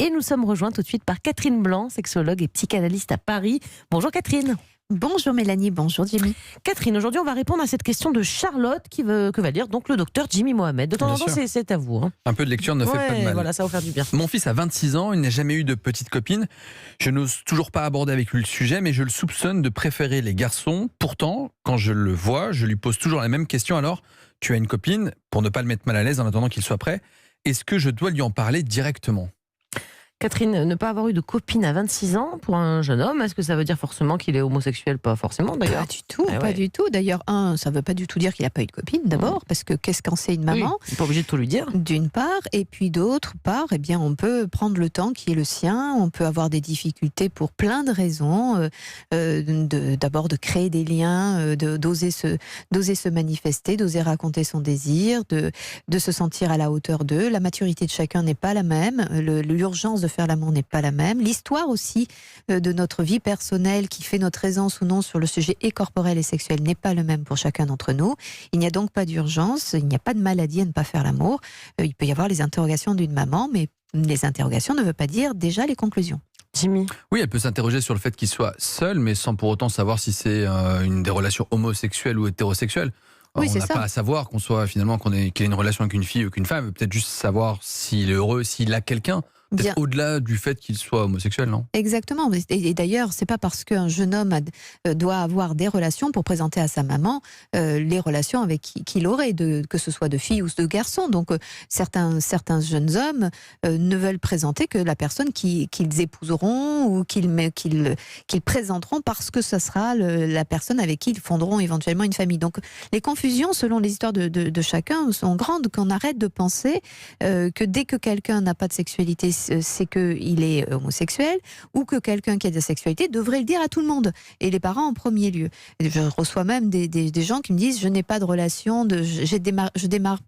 Et nous sommes rejoints tout de suite par Catherine Blanc, sexologue et psychanalyste à Paris. Bonjour Catherine. Bonjour Mélanie, bonjour Jimmy. Catherine, aujourd'hui on va répondre à cette question de Charlotte que va lire donc le docteur Jimmy Mohamed. De temps en temps c'est à vous. Hein. Un peu de lecture ne fait pas de mal. Voilà, ça va faire du bien. Mon fils a 26 ans, il n'a jamais eu de petite copine. Je n'ose toujours pas aborder avec lui le sujet, mais je le soupçonne de préférer les garçons. Pourtant, quand je le vois, je lui pose toujours la même question. Alors, tu as une copine, pour ne pas le mettre mal à l'aise en attendant qu'il soit prêt, est-ce que je dois lui en parler directement ? Catherine, ne pas avoir eu de copine à 26 ans pour un jeune homme, est-ce que ça veut dire forcément qu'il est homosexuel ? Pas forcément d'ailleurs. Pas du tout, pas du tout. D'ailleurs, ça ne veut pas du tout dire qu'il n'a pas eu de copine d'abord, parce que qu'est-ce qu'en sait une maman ? On n'est pas obligé de tout lui dire. D'une part, et puis d'autre part, eh bien, on peut prendre le temps qui est le sien, on peut avoir des difficultés pour plein de raisons, d'abord de créer des liens, d'oser se manifester, d'oser raconter son désir, de se sentir à la hauteur d'eux. La maturité de chacun n'est pas la même, l'urgence de faire l'amour n'est pas la même. L'histoire aussi de notre vie personnelle qui fait notre aisance ou non sur le sujet et corporel et sexuel n'est pas le même pour chacun d'entre nous. Il n'y a donc pas d'urgence, il n'y a pas de maladie à ne pas faire l'amour. Il peut y avoir les interrogations d'une maman, mais les interrogations ne veulent pas dire déjà les conclusions. Jimmy. Oui, elle peut s'interroger sur le fait qu'il soit seul, mais sans pour autant savoir si c'est des relations homosexuelles ou hétérosexuelles. Oui, on n'a pas à savoir qu'il ait une relation avec une fille ou qu'une femme, peut-être juste savoir s'il est heureux, s'il a quelqu'un. Peut-être au-delà du fait qu'il soit homosexuel, non ? Exactement. Et d'ailleurs, c'est pas parce qu'un jeune homme doit avoir des relations pour présenter à sa maman les relations avec qu'il aurait, que ce soit de filles ou de garçons. Donc certains jeunes hommes ne veulent présenter que la personne qu'ils épouseront ou qu'ils présenteront parce que ce sera la personne avec qui ils fonderont éventuellement une famille. Donc les confusions, selon les histoires de chacun, sont grandes. Qu'on arrête de penser que dès que quelqu'un n'a pas de sexualité, c'est qu'il est homosexuel, ou que quelqu'un qui a de la sexualité devrait le dire à tout le monde, et les parents en premier lieu. Et je reçois même des gens qui me disent je n'ai pas de relation, je démarre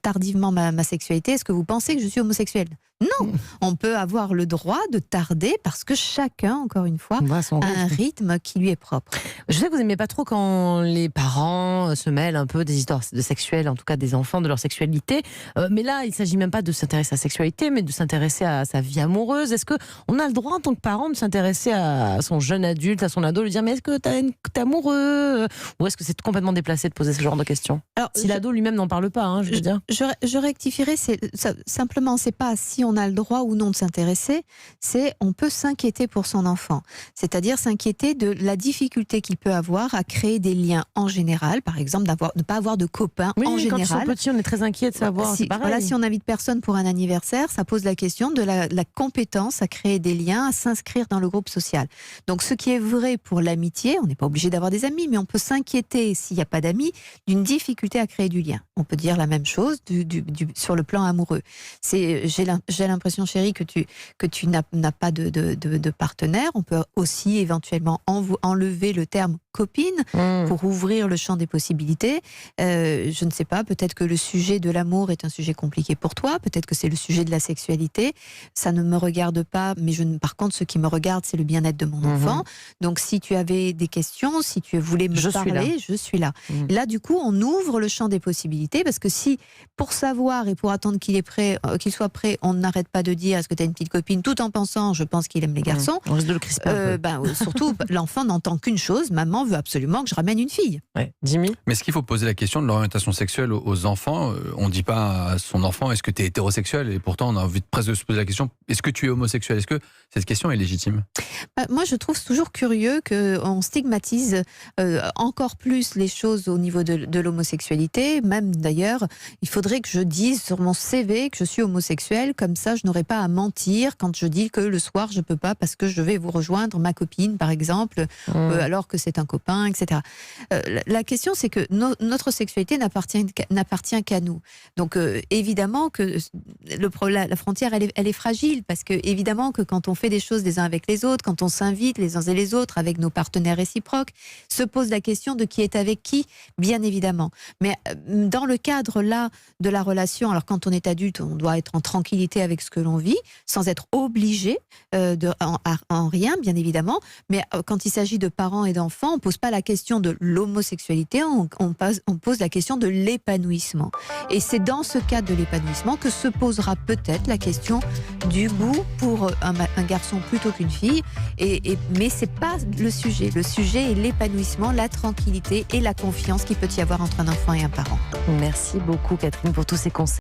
tardivement ma sexualité, est-ce que vous pensez que je suis homosexuel ? Non, on peut avoir le droit de tarder parce que chacun, encore une fois, a un rythme qui lui est propre. Je sais que vous n'aimez pas trop quand les parents se mêlent un peu des histoires de sexuelles, en tout cas des enfants, de leur sexualité. Mais là, il ne s'agit même pas de s'intéresser à la sexualité, mais de s'intéresser à sa vie amoureuse. Est-ce qu'on a le droit en tant que parent de s'intéresser à son jeune adulte, à son ado, lui dire mais est-ce que t'es amoureux ? Ou est-ce que c'est complètement déplacé de poser ce genre de questions ? Alors, si l'ado lui-même n'en parle pas, je veux dire. Je rectifierai, simplement, c'est pas si on a le droit ou non de s'intéresser, c'est on peut s'inquiéter pour son enfant. C'est-à-dire s'inquiéter de la difficulté qu'il peut avoir à créer des liens en général, par exemple de ne pas avoir de copains en général. Quand ils sont petits, on est très inquiet de savoir. Si on n'invite personne pour un anniversaire, ça pose la question de la compétence à créer des liens, à s'inscrire dans le groupe social. Donc ce qui est vrai pour l'amitié, on n'est pas obligé d'avoir des amis, mais on peut s'inquiéter s'il n'y a pas d'amis, d'une difficulté à créer du lien. On peut dire la même chose sur le plan amoureux. J'ai l'impression, chérie, que tu n'as pas de partenaire. On peut aussi éventuellement enlever le terme copine pour ouvrir le champ des possibilités. Je ne sais pas, peut-être que le sujet de l'amour est un sujet compliqué pour toi, peut-être que c'est le sujet de la sexualité. Ça ne me regarde pas, mais par contre, ce qui me regarde, c'est le bien-être de mon enfant. Donc, si tu avais des questions, si tu voulais me parler, je suis là. Là, du coup, on ouvre le champ des possibilités, parce que si, pour savoir et pour attendre qu'il soit prêt, on n'arrête pas de dire est-ce que tu as une petite copine, tout en pensant je pense qu'il aime les garçons. On risque de le crisper surtout, l'enfant n'entend qu'une chose, maman veut absolument que je ramène une fille. Ouais. Jimmy ? Mais est-ce qu'il faut poser la question de l'orientation sexuelle aux enfants ? On ne dit pas à son enfant est-ce que tu es hétérosexuel ? Et pourtant on a envie presque de se poser la question est-ce que tu es homosexuel ? Est-ce que cette question est légitime ? Moi je trouve toujours curieux qu'on stigmatise encore plus les choses au niveau de l'homosexualité. Même d'ailleurs, il faudrait que je dise sur mon CV que je suis homosexuel, comme ça je n'aurai pas à mentir quand je dis que le soir je peux pas parce que je vais vous rejoindre ma copine par exemple, alors que c'est un copain, etc. La question c'est que notre sexualité n'appartient qu'à nous. Donc évidemment que la frontière elle est fragile, parce que évidemment que quand on fait des choses les uns avec les autres, quand on s'invite les uns et les autres avec nos partenaires réciproques, se pose la question de qui est avec qui, bien évidemment. Mais dans le cadre là de la relation, alors quand on est adulte, on doit être en tranquillité avec ce que l'on vit, sans être obligé en rien, bien évidemment. Mais quand il s'agit de parents et d'enfants, on pose pas la question de l'homosexualité, on pose la question de l'épanouissement. Et c'est dans ce cadre de l'épanouissement que se posera peut-être la question du goût pour un garçon plutôt qu'une fille. Mais c'est pas le sujet. Le sujet est l'épanouissement, la tranquillité et la confiance qu'il peut y avoir entre un enfant et un parent. Merci beaucoup Catherine pour tous ces conseils.